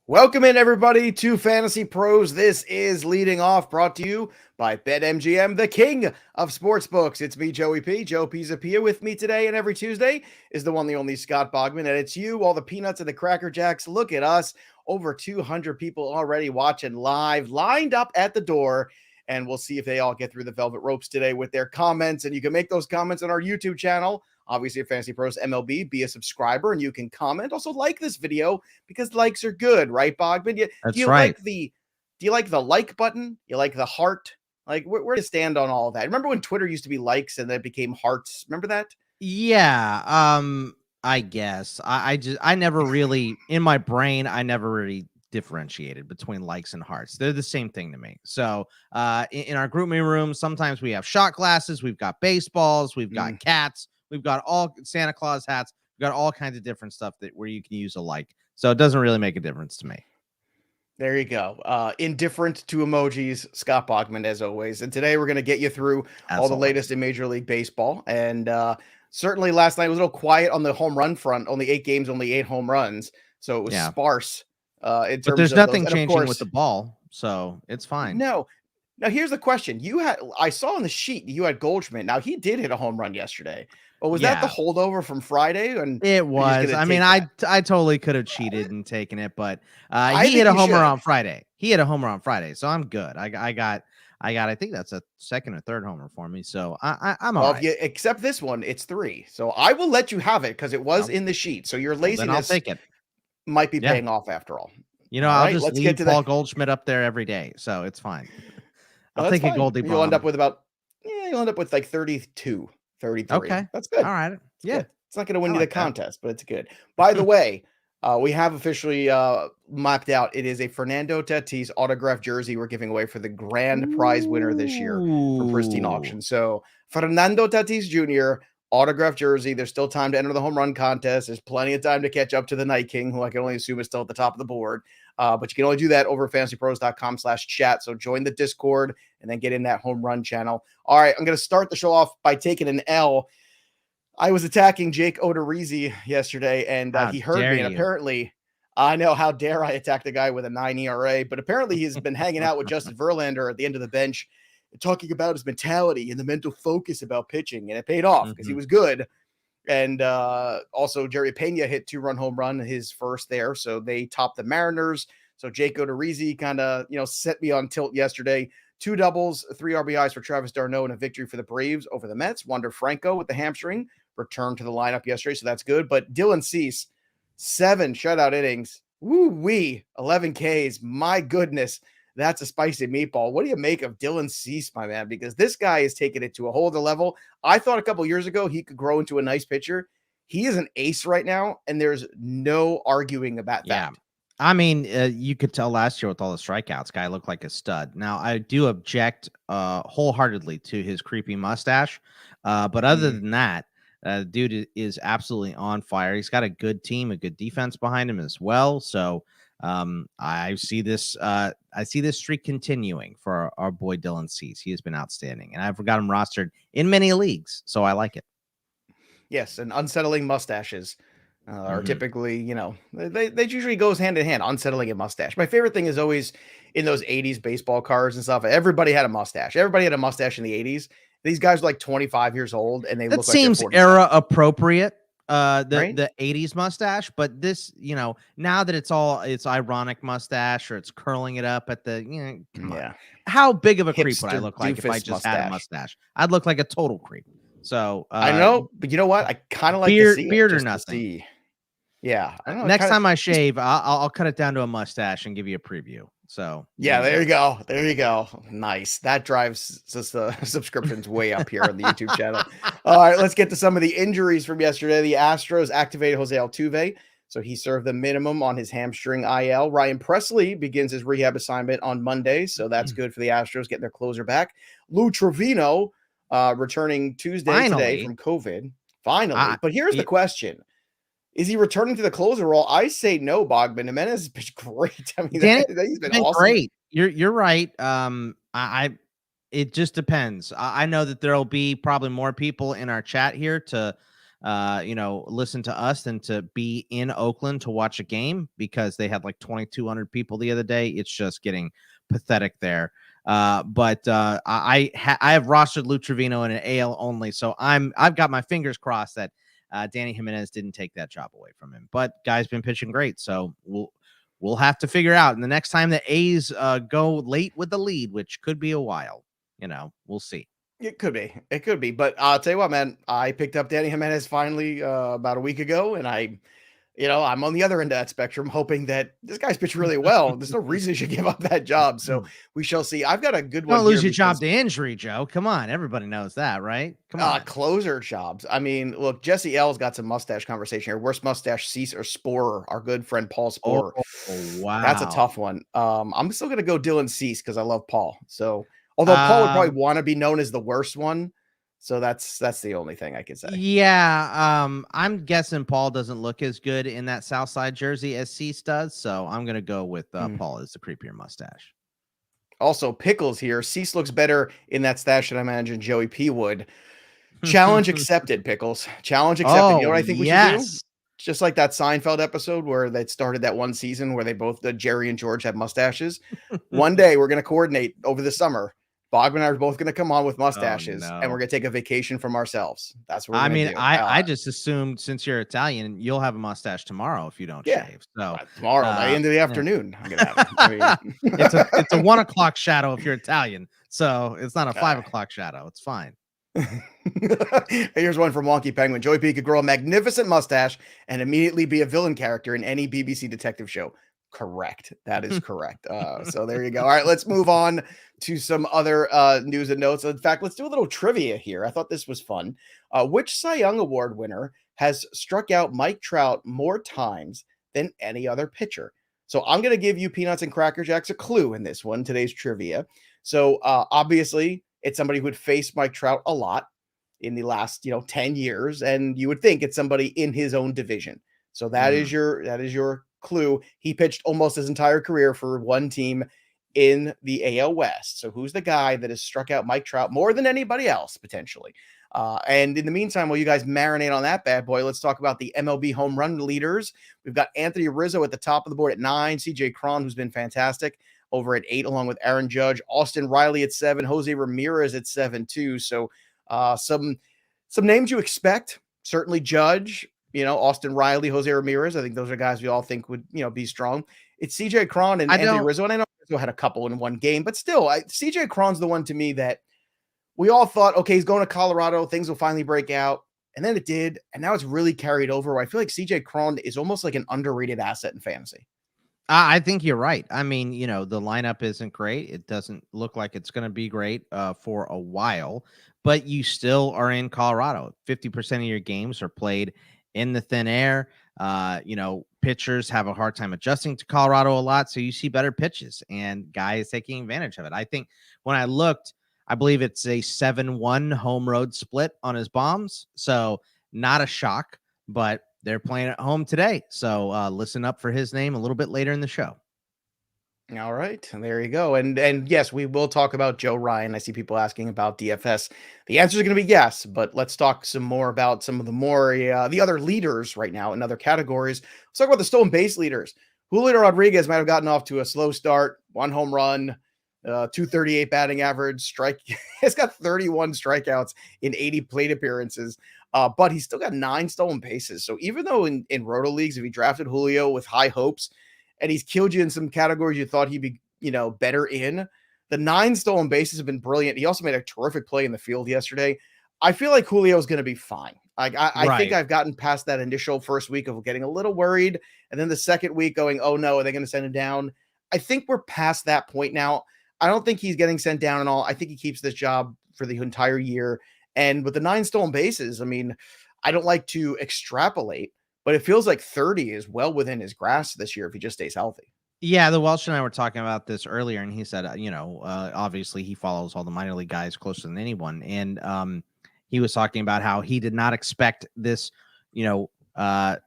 Welcome in, everybody, to Fantasy Pros. This is Leading Off, brought to you by BetMGM, the king of sportsbooks. It's me, Joey P. Joe Pizzapia. With me today and every Tuesday is the one, the only Scott Bogman. And it's you, all the peanuts and the Cracker Jacks. Look at us. Over 200 people already watching live, lined up at the door. And we'll see if they all get through the velvet ropes today with their comments. And you can make those comments on our YouTube channel. Obviously, at Fantasy Pros MLB, be a subscriber and you can comment. Also, like this video because likes are good, right, Bogman? That's right. Do you like the like button? You like the heart? Like, where do you stand on all of that? Remember when Twitter used to be likes and then it became hearts? Remember that? Yeah. I guess I never really in my brain, I never really differentiated between likes and hearts. They're the same thing to me. So in our group me room, sometimes we have shot glasses, we've got baseballs, we've got cats, we've got all Santa Claus hats, we've got all kinds of different stuff where you can use a like. So it doesn't really make a difference to me. There you go. Indifferent to emojis, Scott Bogman, as always. And today we're going to get you through all the latest in Major League Baseball. And certainly last night was a little quiet on the home run front. Only 8 games, only 8 home runs. So it was sparse. But there's nothing changing with the ball, so it's fine. No. Now, here's the question. I saw on the sheet you had Goldschmidt. Now, he did hit a home run yesterday. But was that the holdover from Friday? And it was. I mean, I totally could have cheated and taken it, but he hit a homer on Friday. He hit a homer on Friday, so I'm good. I got. I think that's a second or third homer for me, so I'm all right. Except this one, it's 3. So I will let you have it because it was in the sheet. So your laziness, then I'll take it. Might be paying off after all. You know, I'll just leave Paul Goldschmidt up there every day, so it's fine. I'll take a Goldie bomb. You'll end up with like 32, 33. Okay. That's good. All right. Yeah. Good. It's not going to win you the contest, but it's good. By the way, we have officially mapped out. It is a Fernando Tatis autographed jersey we're giving away for the grand prize winner this year for Pristine Auction. So Fernando Tatis Jr., autographed jersey. There's still time to enter the home run contest. There's plenty of time to catch up to the Night King, who I can only assume is still at the top of the board. But you can only do that over at fantasypros.com/chat. So join the Discord and then get in that home run channel. All right, I'm going to start the show off by taking an L. I was attacking Jake Odorizzi yesterday, and he heard me. And apparently, I know, how dare I attack the guy with a 9 ERA, but apparently he's been hanging out with Justin Verlander at the end of the bench, talking about his mentality and the mental focus about pitching, and it paid off because he was good. And also Jerry Pena hit 2-run home run, his first there, so they topped the Mariners. So Jake Odorizzi kind of set me on tilt yesterday. 2 doubles, 3 RBIs for Travis d'Arnaud, and a victory for the Braves over the Mets. Wander Franco with the hamstring returned to the lineup yesterday, so that's good. But Dylan Cease, 7 shutout innings, 11 Ks. My goodness. That's a spicy meatball. What do you make of Dylan Cease, my man? Because this guy is taking it to a whole other level. I thought a couple years ago he could grow into a nice pitcher. He is an ace right now, and there's no arguing about that. I mean, you could tell last year with all the strikeouts, guy looked like a stud. Now, I do object wholeheartedly to his creepy mustache. But other than that, dude is absolutely on fire. He's got a good team, a good defense behind him as well. So I see this streak continuing for our boy Dylan Cease. He has been outstanding, and I've got him rostered in many leagues, so I like it. Yes, and unsettling mustaches are typically, they usually goes hand in hand, unsettling a mustache. My favorite thing is always in those 80s baseball cards and stuff. Everybody had a mustache. Everybody had a mustache in the 80s. These guys are like 25 years old, and they look like seems they're 47. Era appropriate. Right? The 80s mustache, but this, now that it's ironic mustache or it's curling it up at the, come on. How big of a creep would I look like if I just had a mustache? I'd look like a total creep. So I know, but you know what? I kind of like beard, to see beard or nothing. Yeah. I don't know, next time I shave, I'll cut it down to a mustache and give you a preview. So yeah, there you go. There you go. Nice. That drives the subscriptions way up here on the YouTube channel. All right, let's get to some of the injuries from yesterday. The Astros activated Jose Altuve, so he served the minimum on his hamstring IL. Ryan Presley begins his rehab assignment on Monday, so that's good for the Astros getting their closer back. Lou Trevino returning Tuesday today from COVID. Finally. But here's the question. Is he returning to the closer role? I say no, Bogman. Jimenez has been great. I mean, he's been awesome. Great. You're right. It just depends. I know that there'll be probably more people in our chat here to listen to us than to be in Oakland to watch a game because they had like 2,200 people the other day. It's just getting pathetic there. But I have rostered Lou Trevino in an AL only, so I've got my fingers crossed that Danny Jimenez didn't take that job away from him. But guy's been pitching great, so we'll have to figure out. And the next time the A's go late with the lead, which could be a while, we'll see. It could be. But I'll tell you what, man, I picked up Danny Jimenez finally about a week ago, and I'm on the other end of that spectrum, hoping that this guy's pitched really well. There's no reason he should give up that job. So we shall see. I've got a good one. Don't lose your job to injury, Joe. Come on. Everybody knows that, right? Come on. Closer jobs. I mean, look, Jesse L's got some mustache conversation here. Worst mustache, Cease or Sporer? Our good friend Paul Sporer. Oh, wow. That's a tough one. I'm still going to go Dylan Cease because I love Paul. So, although Paul would probably want to be known as the worst one. So that's the only thing I can say. Yeah, I'm guessing Paul doesn't look as good in that Southside jersey as Cease does, so I'm gonna go with Paul as the creepier mustache. Also, Pickles here. Cease looks better in that stash than I imagine Joey P would. Challenge accepted, Pickles. Challenge accepted. You know what I think we should do? Just like that Seinfeld episode where they started that one season where they both, Jerry and George, had mustaches. One day we're gonna coordinate over the summer. Bob and I are both going to come on with mustaches, and we're going to take a vacation from ourselves. That's what we're going to do. I just assumed since you're Italian, you'll have a mustache tomorrow if you don't shave. So tomorrow, by the end of the afternoon, I'm going to have it. It's a 1:00 shadow if you're Italian. So it's not a 5:00 shadow. It's fine. Here's one from Wonky Penguin. Joey P could grow a magnificent mustache and immediately be a villain character in any BBC detective show. Correct. That is correct. So there you go. All right, let's move on to some other news and notes. In fact, let's do a little trivia here. I thought this was fun. Which Cy Young Award winner has struck out Mike Trout more times than any other pitcher? So I'm going to give you Peanuts and Cracker Jacks a clue in this one, today's trivia. So obviously, it's somebody who would face Mike Trout a lot in the last 10 years, and you would think it's somebody in his own division. So that is your clue. He pitched almost his entire career for one team in the AL West. So who's the guy that has struck out Mike Trout more than anybody else potentially? And in the meantime, while you guys marinate on that bad boy, let's talk about the MLB home run leaders. We've got Anthony Rizzo at the top of the board at 9, CJ Cron, who's been fantastic, over at 8, along with Aaron Judge, Austin Riley at 7, Jose Ramirez at 7 too. So some names you expect, certainly Judge, Austin Riley, Jose Ramirez. I think those are guys we all think would, be strong. It's CJ Cron and Anthony Rizzo. And I know Rizzo had a couple in one game, but still, CJ Cron's the one to me that we all thought, okay, he's going to Colorado. Things will finally break out. And then it did. And now it's really carried over. I feel like CJ Cron is almost like an underrated asset in fantasy. I think you're right. I mean, the lineup isn't great. It doesn't look like it's going to be great for a while, but you still are in Colorado. 50% of your games are played in the thin air. Pitchers have a hard time adjusting to Colorado a lot. So you see better pitches and guys taking advantage of it. I think when I looked, I believe it's a 7-1 home road split on his bombs. So not a shock, but they're playing at home today. So listen up for his name a little bit later in the show. All right. And there you go. And yes, we will talk about Joe Ryan. I see people asking about DFS. The answer is going to be yes, but let's talk some more about some of the other leaders right now in other categories. Let's talk about the stolen base leaders. Julio Rodriguez might have gotten off to a slow start, 1 home run, 238 batting average, he's got 31 strikeouts in 80 plate appearances. But he's still got 9 stolen bases. So even though in Roto leagues, if he drafted Julio with high hopes and he's killed you in some categories you thought he'd be, better in, the 9 stolen bases have been brilliant. He also made a terrific play in the field yesterday. I feel like Julio is going to be fine. I think I've gotten past that initial first week of getting a little worried. And then the second week going, oh no, are they going to send him down? I think we're past that point now. I don't think he's getting sent down at all. I think he keeps this job for the entire year. And with the 9 stolen bases, I mean, I don't like to extrapolate, but it feels like 30 is well within his grasp this year if he just stays healthy. Yeah, the Welsh and I were talking about this earlier, and he said, obviously he follows all the minor league guys closer than anyone. And he was talking about how he did not expect this, all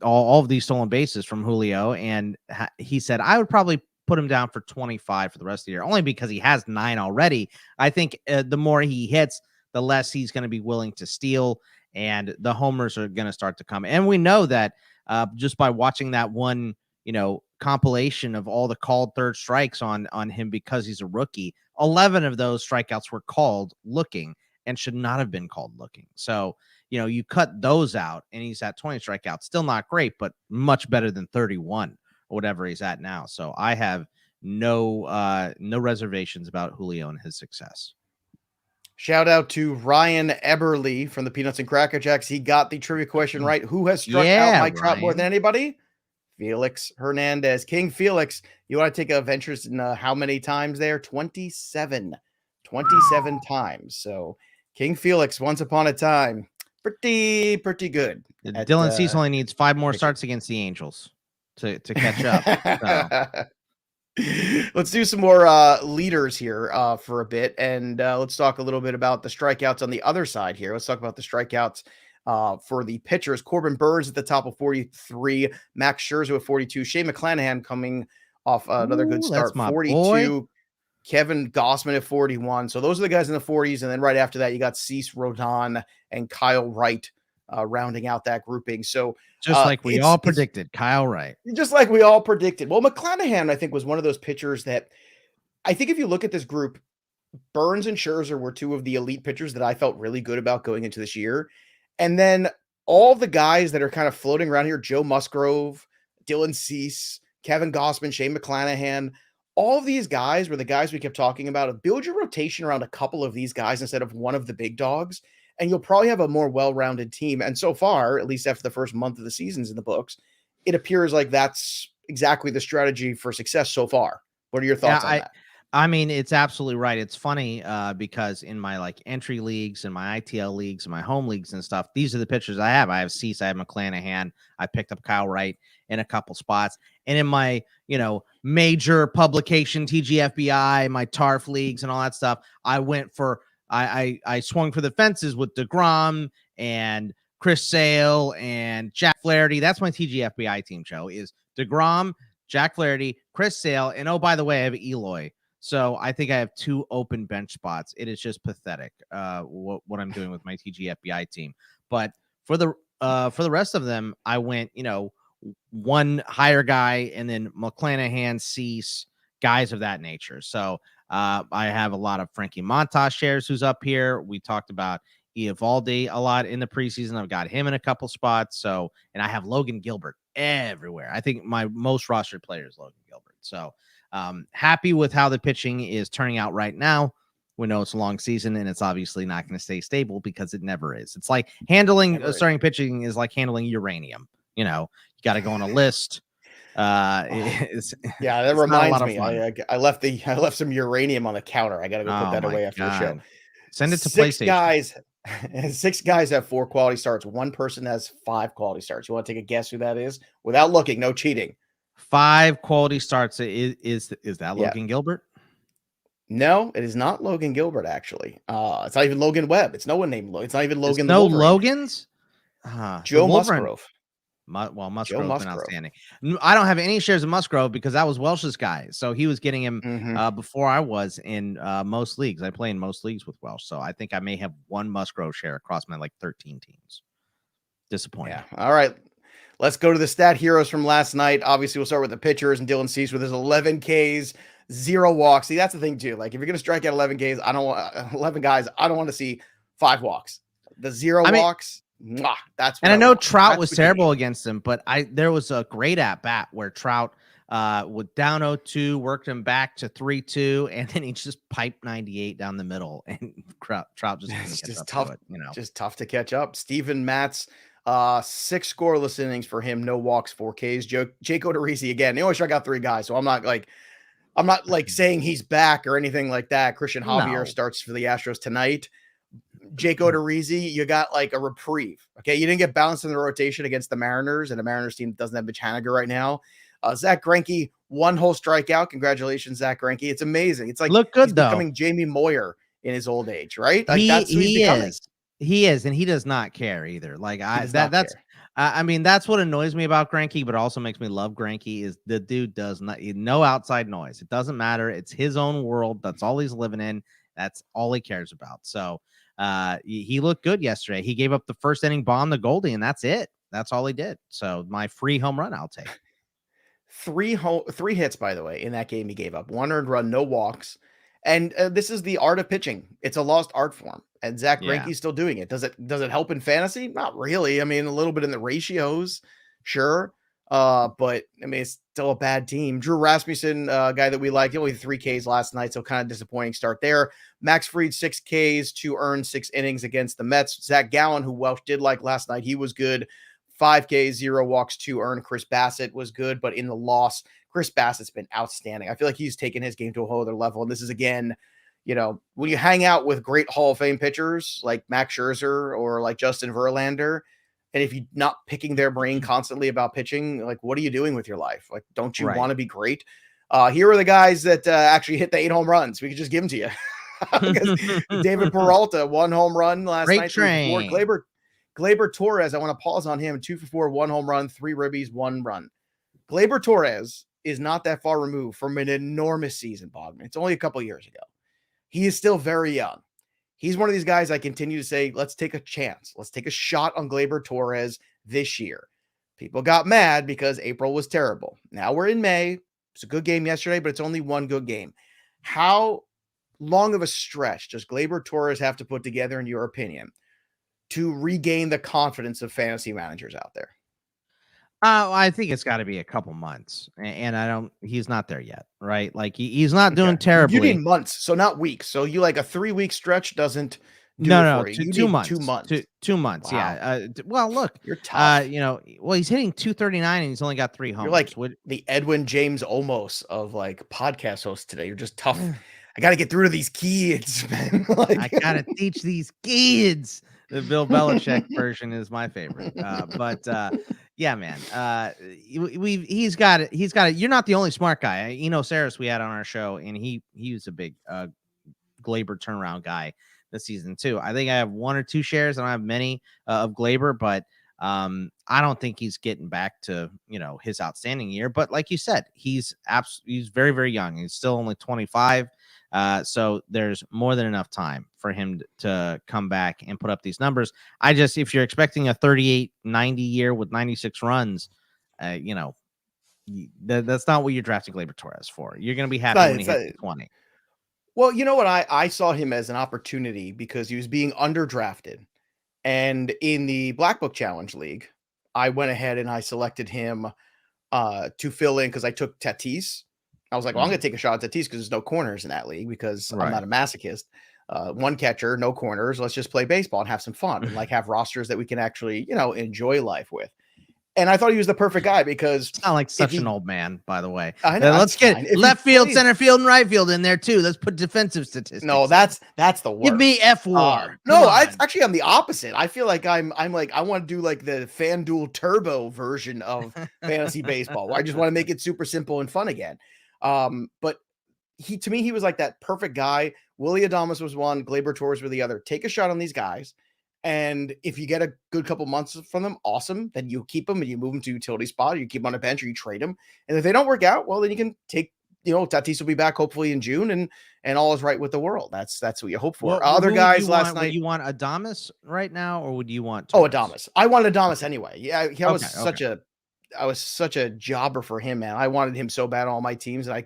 of these stolen bases from Julio. And he said, I would probably put him down for 25 for the rest of the year, only because he has 9 already. I think the more he hits, the less he's going to be willing to steal. and the homers are going to start to come. And we know that just by watching that one, compilation of all the called third strikes on him because he's a rookie, 11 of those strikeouts were called looking and should not have been called looking. So, you cut those out and he's at 20 strikeouts. Still not great, but much better than 31 or whatever he's at now. So I have no reservations about Julio and his success. Shout out to Ryan Eberly from the Peanuts and Cracker Jacks. He got the trivia question right. Who has struck out Mike Trout more than anybody? Felix Hernandez. King Felix, you want to take a ventures in how many times there? 27 times. So King Felix, once upon a time, pretty good. Dylan Cease only needs 5 more starts against the Angels to catch up. So. Let's do some more leaders here for a bit, and let's talk a little bit about the strikeouts on the other side here. Let's talk about the strikeouts for the pitchers. Corbin Burns at the top of 43, Max Scherzer with 42, Shane McClanahan coming off another good start, 42, boy. Kevin Gausman at 41. So those are the guys in the 40s, and then right after that, you got Cease, Rodon, and Kyle Wright rounding out that grouping. So just like we all predicted, Kyle Wright. Just like we all predicted. Well, McClanahan, I think, was one of those pitchers that I think if you look at this group, Burns and Scherzer were two of the elite pitchers that I felt really good about going into this year. And then all the guys that are kind of floating around here, Joe Musgrove, Dylan Cease, Kevin Gausman, Shane McClanahan, all of these guys were the guys we kept talking about. Build your rotation around a couple of these guys instead of one of the big dogs, and you'll probably have a more well-rounded team. And so far, at least after the first month of the season's in the books, it appears like that's exactly the strategy for success so far. What are your thoughts on that? I mean, it's absolutely right. It's funny because in my entry leagues and my ITL leagues and my home leagues and stuff, these are the pitchers I have. I have Cease, I have McClanahan, I picked up Kyle Wright in a couple spots. And in my, major publication, TGFBI, my TARF leagues and all that stuff, I went for, I swung for the fences with DeGrom and Chris Sale and Jack Flaherty. That's my TGFBI team, Joe, is DeGrom, Jack Flaherty, Chris Sale, and oh, by the way, I have Eloy. So I think I have 2 open bench spots. It is just pathetic what I'm doing with my TGFBI team. But for the rest of them, I went, one higher guy and then McClanahan, Cease, guys of that nature. So I have a lot of Frankie Montas shares who's up here. We talked about Eovaldi a lot in the preseason. I've got him in a couple spots. So, and I have Logan Gilbert everywhere. I think my most rostered player is Logan Gilbert. So happy with how the pitching is turning out right now. We know it's a long season and it's obviously not going to stay stable because it never is. It's like handling starting pitching is like handling uranium. You got to go on a list. That reminds me. I left some uranium on the counter. I got to go put that away after the show. Send it to PlayStation. 6 guys have 4 quality starts. 1 person has 5 quality starts. You want to take a guess who that is? Without looking, no cheating. 5 quality starts. Is that Logan Gilbert? No, it is not Logan Gilbert. Actually, it's not even Logan Webb. It's no one named Logan. It's not even Logan. No Logans. Joe Musgrove. Musgrove been outstanding. I don't have any shares of Musgrove because that was Welsh's guy. So he was getting him before I was in most leagues. I play in most leagues with Welsh. So I think I may have 1 Musgrove share across my 13 teams. Disappointing. Yeah. All right. Let's go to the stat heroes from last night. Obviously, we'll start with the pitchers and Dylan Cease with his 11 Ks, 0 walks. See, that's the thing too. Like if you're going to strike out 11 Ks, I don't want 11 guys. I don't want to see 5 walks. The 0 walks. That's what I know Trout was terrible against him, but there was a great at bat where Trout with down 0-2 worked him back to 3-2, and then he just piped 98 down the middle, and Trout just tough. Just tough to catch up. Steven Matz, 6 scoreless innings for him, no walks, 4 Ks. Jake Odorizzi again. They only struck out 3 guys, so I'm not saying he's back or anything like that. Christian Javier starts for the Astros tonight. Jake Odorizzi, you got a reprieve. Okay, you didn't get bounced in the rotation against the Mariners, and the Mariners team doesn't have Mitch Haniger right now. Zach Greinke, 1 whole strikeout. Congratulations, Zach Greinke. It's amazing. It's like look good he's though. Becoming Jamie Moyer in his old age, right? He is, and he does not care either. That's what annoys me about Greinke, but also makes me love Greinke is the dude does not no outside noise. It doesn't matter. It's his own world. That's all he's living in. That's all he cares about. So He looked good yesterday. He gave up the first inning bomb to Goldie, and that's it. That's all he did. So my free home run, I'll take. Three hits, by the way, in that game he gave up. 1 earned run, no walks. And this is the art of pitching. It's a lost art form. And Zach Yeah. Greinke's still doing it. Does it help in fantasy? Not really. I mean, a little bit in the ratios, sure. But I mean, it's still a bad team. Drew Rasmussen, guy that we like, he only 3 Ks last night, so kind of disappointing start there. Max Fried, 6 Ks, 2 earned, 6 innings against the Mets. Zach Gallen, who Welsh did like last night, he was good. 5 Ks, 0 walks, 2 earned. Chris Bassett was good, but in the loss, Chris Bassett's been outstanding. I feel like he's taken his game to a whole other level. And this is, again, when you hang out with great Hall of Fame pitchers like Max Scherzer or like Justin Verlander, and if you're not picking their brain constantly about pitching, like, what are you doing with your life? Like, don't you want to be great? Here are the guys that actually hit the 8 home runs. We could just give them to you. David Peralta, 1 home run last night. Train. Gleyber Torres, I want to pause on him. 2 for 4, 1 home run, 3 ribbies, 1 run. Gleyber Torres is not that far removed from an enormous season, Bogman. It's only a couple years ago. He is still very young. He's one of these guys I continue to say, let's take a chance. Let's take a shot on Gleyber Torres this year. People got mad because April was terrible. Now we're in May. It's a good game yesterday, but it's only one good game. How long of a stretch does Gleyber Torres have to put together, in your opinion, to regain the confidence of fantasy managers out there? I think it's got to be a couple months, and he's not there yet, right? Like he's not doing terribly. You need months, so not weeks. So you like a 3-week stretch doesn't do it for you. 2 months. 2 months. 2 months. Wow. Yeah. Well, look, you're tough. He's hitting 239 and he's only got 3 homers. You're like the Edwin James Olmos of like podcast hosts today. You're just tough. I got to get through to these kids, man. I got to teach these kids. The Bill Belichick version is my favorite. Yeah, man. He's got it. You're not the only smart guy. Saris we had on our show, and he was a big Gleyber turnaround guy this season too. I think I have 1 or 2 shares. I don't have many of Gleyber, but I don't think he's getting back to his outstanding year. But like you said, he's very, very young. He's still only 25. So there's more than enough time for him to come back and put up these numbers. If you're expecting a 38-90 year with 96 runs, that's not what you're drafting Gleyber Torres for. You're going to be happy when he hits 20. Well, you know what? I saw him as an opportunity because he was being underdrafted. And in the Black Book Challenge League, I went ahead and I selected him to fill in because I took Tatis. I was like, well, I'm going to take a shot at Tatis because there's no corners in that league because I'm not a masochist. 1 catcher, no corners. Let's just play baseball and have some fun and like have rosters that we can actually, enjoy life with. And I thought he was the perfect guy because it's not like such an old man, by the way. I know, let's get left field, center field, and right field in there too. Let's put defensive statistics. No, that's the worst. Give me F4. I'm the opposite. I feel like I'm like I want to do like the FanDuel Turbo version of fantasy baseball. Where I just want to make it super simple and fun again. But to me, he was like that perfect guy. Willie Adames was one, Gleyber Torres were the other. Take a shot on these guys. And if you get a good couple months from them, awesome. Then you keep them and you move them to utility spot, or you keep them on a bench, or you trade them. And if they don't work out, well, then you can take, Tatis will be back hopefully in June, and all is right with the world. That's what you hope for. Other guys last night. Would you want Adames right now, or would you want? Torres? Adames. I wanted Adames anyway. Yeah, I was such a jobber for him, man. I wanted him so bad on all my teams, and I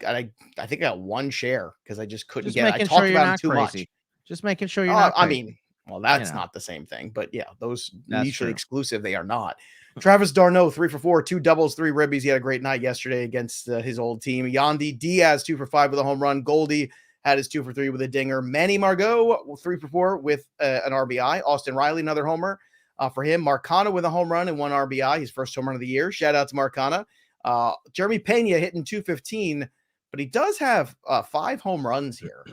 think I got 1 share because I just couldn't get it. I talked about him too much. Just making sure you're not crazy. I mean, well, that's not the same thing, but yeah, those mutually exclusive, they are not. Travis d'Arnaud, 3 for 4, 2 doubles, 3 ribbies. He had a great night yesterday against his old team. Yandy Diaz, 2 for 5 with a home run. Goldie had his 2 for 3 with a dinger. Manny Margot, 3 for 4 with an RBI. Austin Riley, another homer for him. Marcana with a home run and 1 RBI, his first home run of the year. Shout out to Marcana. Jeremy Pena hitting 215, but he does have 5 home runs here.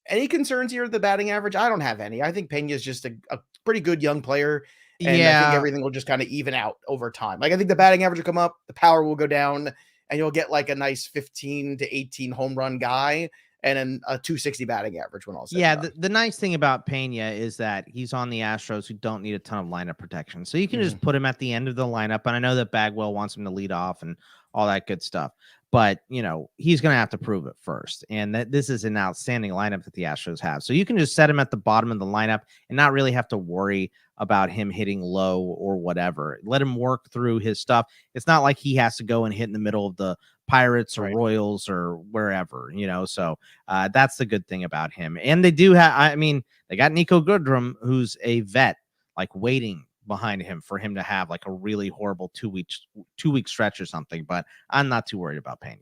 Any concerns here with the batting average? I don't have any. I think Pena's just a pretty good young player. And I think everything will just kind of even out over time. Like, I think the batting average will come up, the power will go down, and you'll get like a nice 15 to 18 home run guy. and then a 260 batting average when all said Yeah, and done. the nice thing about Pena is that he's on the Astros who don't need a ton of lineup protection. So you can just put him at the end of the lineup. And I know that Bagwell wants him to lead off and all that good stuff. But, he's going to have to prove it first. And that this is an outstanding lineup that the Astros have. So you can just set him at the bottom of the lineup and not really have to worry about him hitting low or whatever. Let him work through his stuff. It's not like he has to go and hit in the middle of the Pirates or Royals or wherever, so that's the good thing about him. And they do have, they got Nico Goodrum, who's a vet, like waiting behind him for him to have like a really horrible 2-week stretch or something, but I'm not too worried about Pena.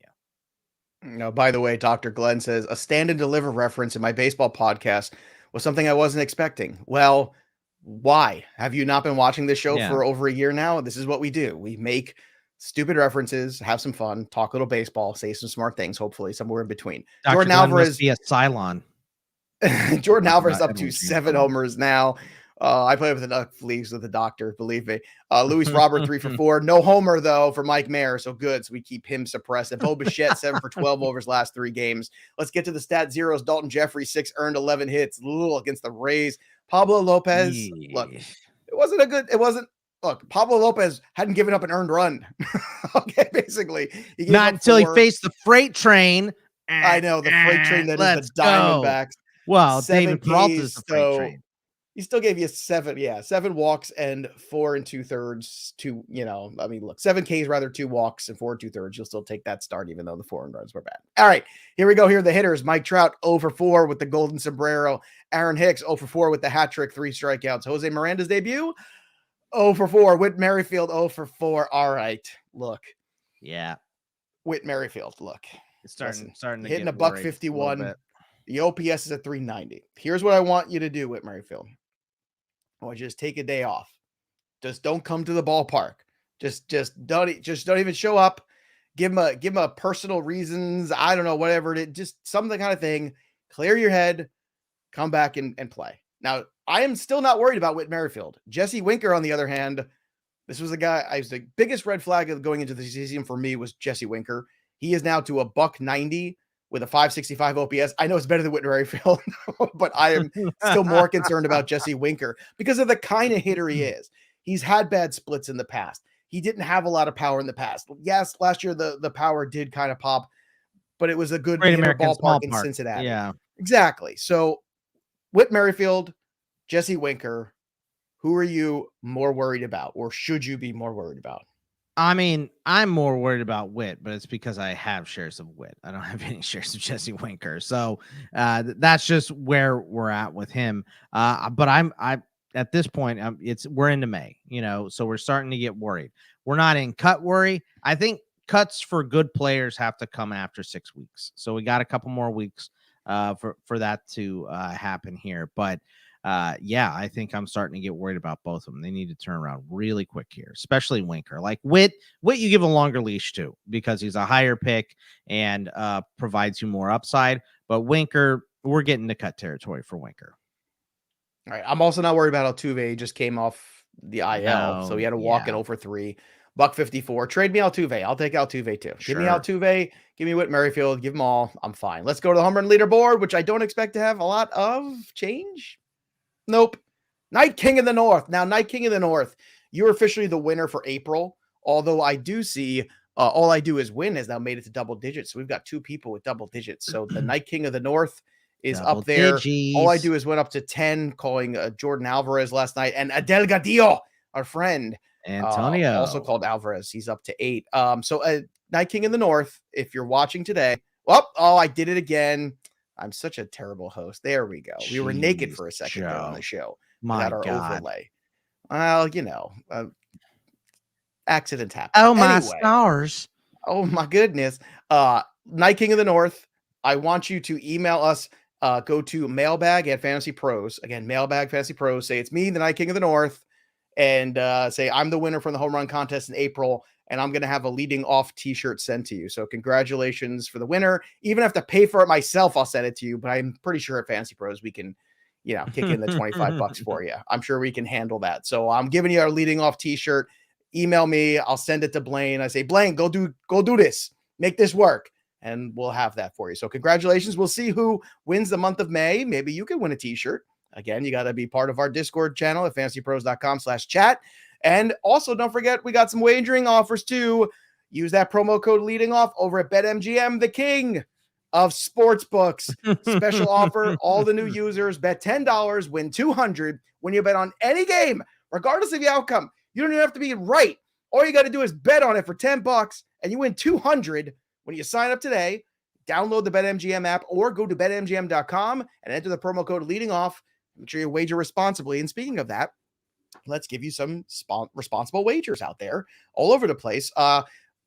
No, by the way, Dr. Glenn says a stand and deliver reference in my baseball podcast was something I wasn't expecting. Well, why? Have you not been watching this show for over a year now? This is what we do. We make stupid references, have some fun, talk a little baseball, say some smart things, hopefully somewhere in between. Dr. Jordan Glenn Alvarez must be a Cylon. Jordan Alvarez up to 7 homers now. I play with enough leagues with the doctor, believe me. Luis Robert 3 for 4. No homer, though, for Mike Mayer. So good. So we keep him suppressed. And Bo Bichette 7 for 12 over his last 3 games. Let's get to the stat zeros. Dalton Jeffrey 6 earned 11 hits. Against the Rays. Pablo Lopez. Look, Look, Pablo Lopez hadn't given up an earned run. Okay, basically. Not until he faced the freight train. I know, the freight train that is the Diamondbacks. Well, David Peralta's the freight train. He still gave you 7 walks and 4 2/3. Look, 7 Ks rather 2 walks and 4 2/3. You'll still take that start, even though the 4 runs were bad. All right, here we go. Here are the hitters. Mike Trout 0 for 4 with the golden sombrero. Aaron Hicks 0 for 4 with the hat trick, 3 strikeouts. Jose Miranda's debut 0 for 4. Whit Merrifield 0 for 4. All right, look. Yeah, Whit Merrifield. Look, it's starting to hitting get a $151. The OPS is at 390. Here's what I want you to do, Whit Merrifield. I want you to just take a day off. Just don't come to the ballpark. Just don't even show up. Give him a personal reasons. I don't know, whatever it is. Just some kind of thing. Clear your head. Come back and play. Now, I am still not worried about Whit Merrifield. Jesse Winker, on the other hand, this was the biggest red flag of going into the season for me was Jesse Winker. He is now to a $190 with a 565 OPS. I know it's better than Whit Merrifield, but I am still more concerned about Jesse Winker because of the kind of hitter he is. He's had bad splits in the past. He didn't have a lot of power in the past. Yes, last year the power did kind of pop, but it was a good ballpark in Cincinnati. Yeah, exactly. So Whit Merrifield, Jesse Winker, who are you more worried about, or should you be more worried about? I'm more worried about Whit, but it's because I have shares of Whit. I don't have any shares of Jesse Winker. So that's just where we're at with him. But I'm at this point, we're into May, so we're starting to get worried. We're not in cut worry. I think cuts for good players have to come after 6 weeks. So we got a couple more weeks for that to happen here. But I think I'm starting to get worried about both of them. They need to turn around really quick here, especially Winker. Like Whit, you give a longer leash to because he's a higher pick and provides you more upside. But Winker, we're getting to cut territory for Winker. All right. I'm also not worried about Altuve. He just came off the IL, so he had to walk in 0 for 3. $154. Trade me Altuve. I'll take Altuve too. Sure. Give me Altuve. Give me Whit Merrifield. Give them all. I'm fine. Let's go to the home run leaderboard, which I don't expect to have a lot of change. Nope. Night King of the North. Now, Night King of the North, you're officially the winner for April. Although I do see All I Do Is Win has now made it to double digits. So we've got 2 people with double digits. So the Night King of the North is double up there. digits. All I Do Is Win up to 10, calling Jordan Alvarez last night. And Adel Gadillo, our friend, Antonio, also called Alvarez. He's up to 8. So Night King of the North, if you're watching today. I did it again. I'm such a terrible host. There we go. We were naked for a second there on the show. My our God. overlay. Well, accidents happen. Oh, my stars. Oh, my goodness. Night King of the North, I want you to email us. Go to mailbag at FantasyPros. Again, mailbag FantasyPros. Say it's me, the Night King of the North. And say I'm the winner from the home run contest in April. And I'm going to have a leading off t-shirt sent to you. So congratulations for the winner. Even if I have to pay for it myself, I'll send it to you. But I'm pretty sure at Fantasy Pros, we can, kick in the $25 for you. I'm sure we can handle that. So I'm giving you our leading off t-shirt. Email me. I'll send it to Blaine. I say, Blaine, go do this. Make this work. and we'll have that for you. So congratulations. We'll see who wins the month of May. Maybe you can win a t-shirt. Again, you got to be part of our Discord channel at fantasypros.com/chat. And also, don't forget, we got some wagering offers too. Use that promo code leading off over at BetMGM, the king of sportsbooks. Special offer. All the new users bet $10, win $200 when you bet on any game, regardless of the outcome. You don't even have to be right. All you got to do is bet on it for $10 and you win $200 when you sign up today. Download the BetMGM app or go to betmgm.com and enter the promo code leading off. Make sure you wager responsibly. And speaking of that, let's give you some responsible wagers out there all over the place.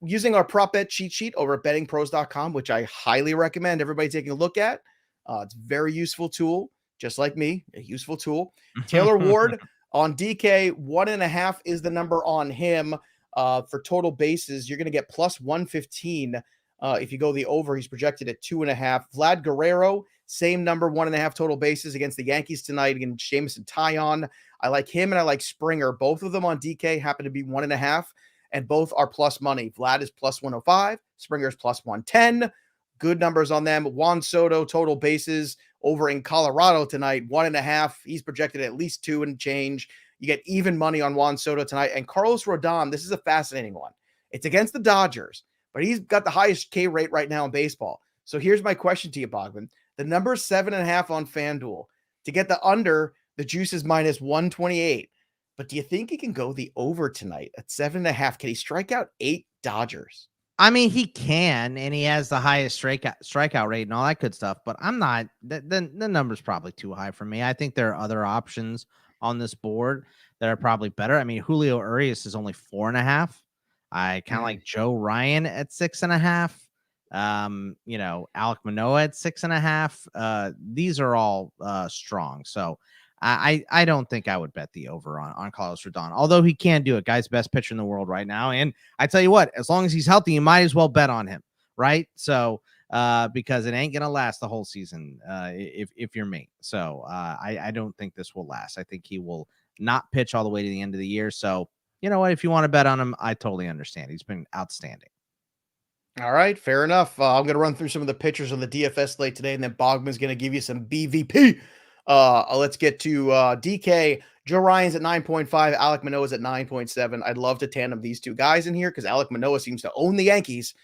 Using our prop bet cheat sheet over at bettingpros.com, which I highly recommend everybody taking a look at. It's a very useful tool, just like me, a useful tool. Taylor Ward on DK, 1.5 is the number on him. For total bases, you're going to get plus 115. If you go the over, he's projected at 2.5. Vlad Guerrero, same number, 1.5 total bases against the Yankees tonight against Jameson Taillon. I like him and I like Springer. Both of them on DK happen to be 1.5, and both are plus money. Vlad is plus 105. Springer's plus 110. Good numbers on them. Juan Soto, total bases over in Colorado tonight, 1.5. He's projected at least 2 and change. You get even money on Juan Soto tonight. And Carlos Rodon, this is a fascinating one. It's against the Dodgers, but he's got the highest K rate right now in baseball. So here's my question to you, Bogman. The number 7.5 on FanDuel. To get the under, the juice is minus 128. But do you think he can go the over tonight at 7.5? Can he strike out 8 Dodgers? I mean, he can, and he has the highest strikeout rate and all that good stuff. But I'm not. The number's probably too high for me. I think there are other options on this board that are probably better. I mean, Julio Urias is only 4.5. I kind of like Joe Ryan at 6.5. Alek Manoah at 6.5. These are all strong. So I don't think I would bet the over on Carlos Rodon, although he can do it. Guy's best pitcher in the world right now. And I tell you what, as long as he's healthy, you might as well bet on him. Right. So because it ain't going to last the whole season if you're me. So I don't think this will last. I think he will not pitch all the way to the end of the year. So, you know what? If you want to bet on him, I totally understand. He's been outstanding. All right, fair enough. I'm going to run through some of the pitchers on the DFS slate today, and then Bogman's going to give you some BVP. Let's get to DK. Joe Ryan's at 9.5. Alek Manoah's at 9.7. I'd love to tandem these two guys in here because Alek Manoah seems to own the Yankees.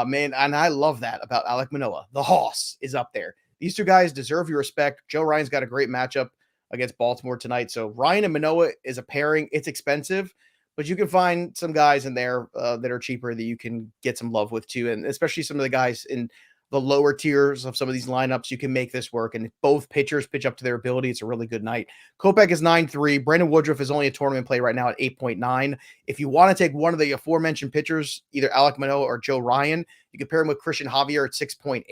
Man, and I love that about Alek Manoah. The hoss is up there. These two guys deserve your respect. Joe Ryan's got a great matchup against Baltimore tonight. So Ryan and Manoah is a pairing. It's expensive, but you can find some guys in there that are cheaper that you can get some love with too. And especially some of the guys in the lower tiers of some of these lineups, you can make this work. And if both pitchers pitch up to their ability, it's a really good night. Kopech is 9.3. Brandon Woodruff is only a tournament play right now at 8.9. If you want to take one of the aforementioned pitchers, either Alek Manoah or Joe Ryan, you can pair him with Christian Javier at 6.8.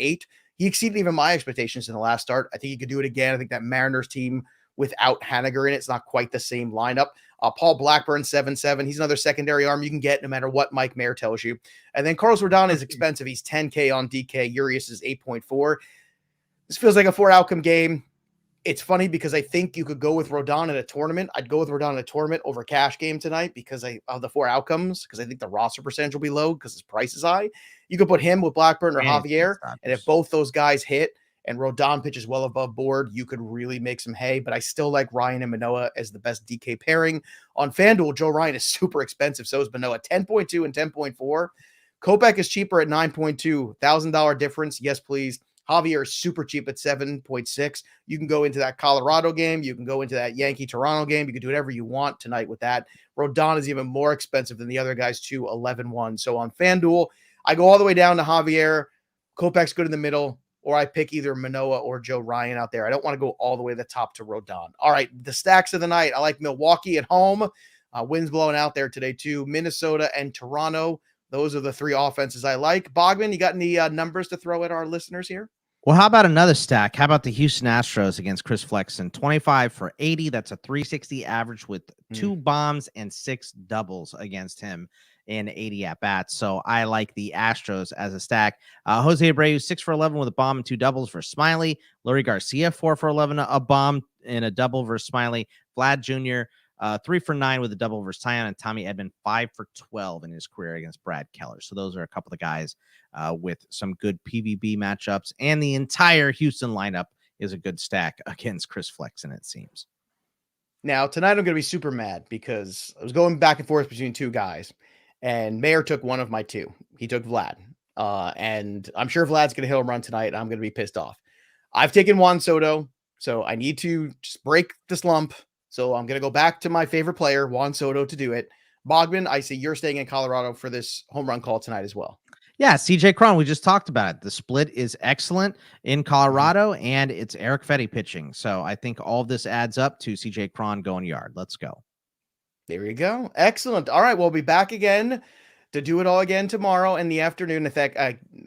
He exceeded even my expectations in the last start. I think he could do it again. I think that Mariners team without Haniger in it's not quite the same lineup. Paul Blackburn, 7.7. He's another secondary arm you can get no matter what Mike Mayer tells you. And then Carlos Rodon is expensive. He's 10K on DK. Urias is 8.4. This feels like a 4-outcome game. It's funny because I think you could go with Rodon in a tournament. I'd go with Rodon in a tournament over cash game tonight because of the 4 outcomes, because I think the roster percentage will be low because his price is high. You could put him with Blackburn or Javier, and if both those guys hit and Rodon pitches well above board, you could really make some hay. But I still like Ryan and Manoah as the best DK pairing. On FanDuel, Joe Ryan is super expensive. So is Manoah, 10.2 and 10.4. Kopech is cheaper at 9.2. $1,000 difference. Yes, please. Javier is super cheap at 7.6. You can go into that Colorado game. You can go into that Yankee-Toronto game. You can do whatever you want tonight with that. Rodon is even more expensive than the other guys too, 11.1. So on FanDuel, I go all the way down to Javier. Kopech's good in the middle. Or I pick either Manoah or Joe Ryan out there. I don't want to go all the way to the top to Rodon. All right, the stacks of the night. I like Milwaukee at home. Winds blowing out there today too. Minnesota and Toronto. Those are the 3 offenses I like. Bogman, you got any numbers to throw at our listeners here? Well, how about another stack? How about the Houston Astros against Chris Flexen? 25 for 80. That's a 360 average with 2 bombs and 6 doubles against him in 80 at-bats. So I like the Astros as a stack. Jose Abreu, 6 for 11 with a bomb and 2 doubles for Smiley. Leury Garcia, 4 for 11, a bomb and a double versus Smiley. Vlad Jr., 3 for 9 with a double versus Tyon, and Tommy Edman 5 for 12 in his career against Brad Keller. So those are a couple of guys with some good PVB matchups, and the entire Houston lineup is a good stack against Chris Flexen, it seems. Now, tonight I'm going to be super mad because I was going back and forth between two guys, and Mayor took one of my two. He took Vlad. And I'm sure Vlad's going to hit a run tonight. I'm going to be pissed off. I've taken Juan Soto, so I need to just break the slump. So I'm going to go back to my favorite player, Juan Soto, to do it. Bogman, I see you're staying in Colorado for this home run call tonight as well. Yeah, CJ Cron, we just talked about it. The split is excellent in Colorado, and it's Eric Fetty pitching. So I think all of this adds up to CJ Cron going yard. Let's go. There you go. Excellent. All right, we'll be back again to do it all again tomorrow in the afternoon. In fact,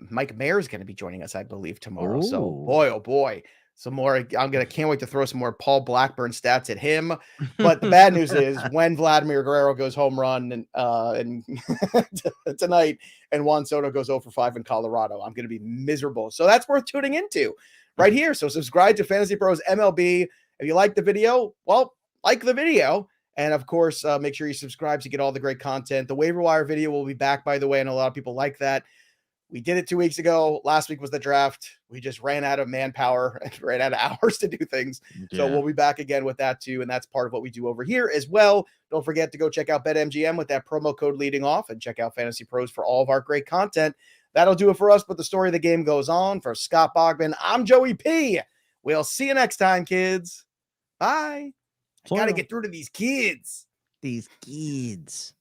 Mike Mayer is going to be joining us, I believe, tomorrow. Ooh. So, boy, oh boy, some more. Can't wait to throw some more Paul Blackburn stats at him. But the bad news is when Vladimir Guerrero goes home run and tonight, and Juan Soto goes 0 for 5 in Colorado, I'm going to be miserable. So that's worth tuning into right here. So subscribe to Fantasy Pros MLB. If you like the video, well, like the video. And of course, make sure you subscribe to get all the great content. The waiver wire video will be back, by the way, and a lot of people like that. We did it 2 weeks ago. Last week was the draft. We just ran out of manpower and ran out of hours to do things. Yeah. So we'll be back again with that too. And that's part of what we do over here as well. Don't forget to go check out BetMGM with that promo code leading off, and check out Fantasy Pros for all of our great content. That'll do it for us, but the story of the game goes on. For Scott Bogman, I'm Joey P. We'll see you next time, kids. Bye. I got to get through to these kids. These kids.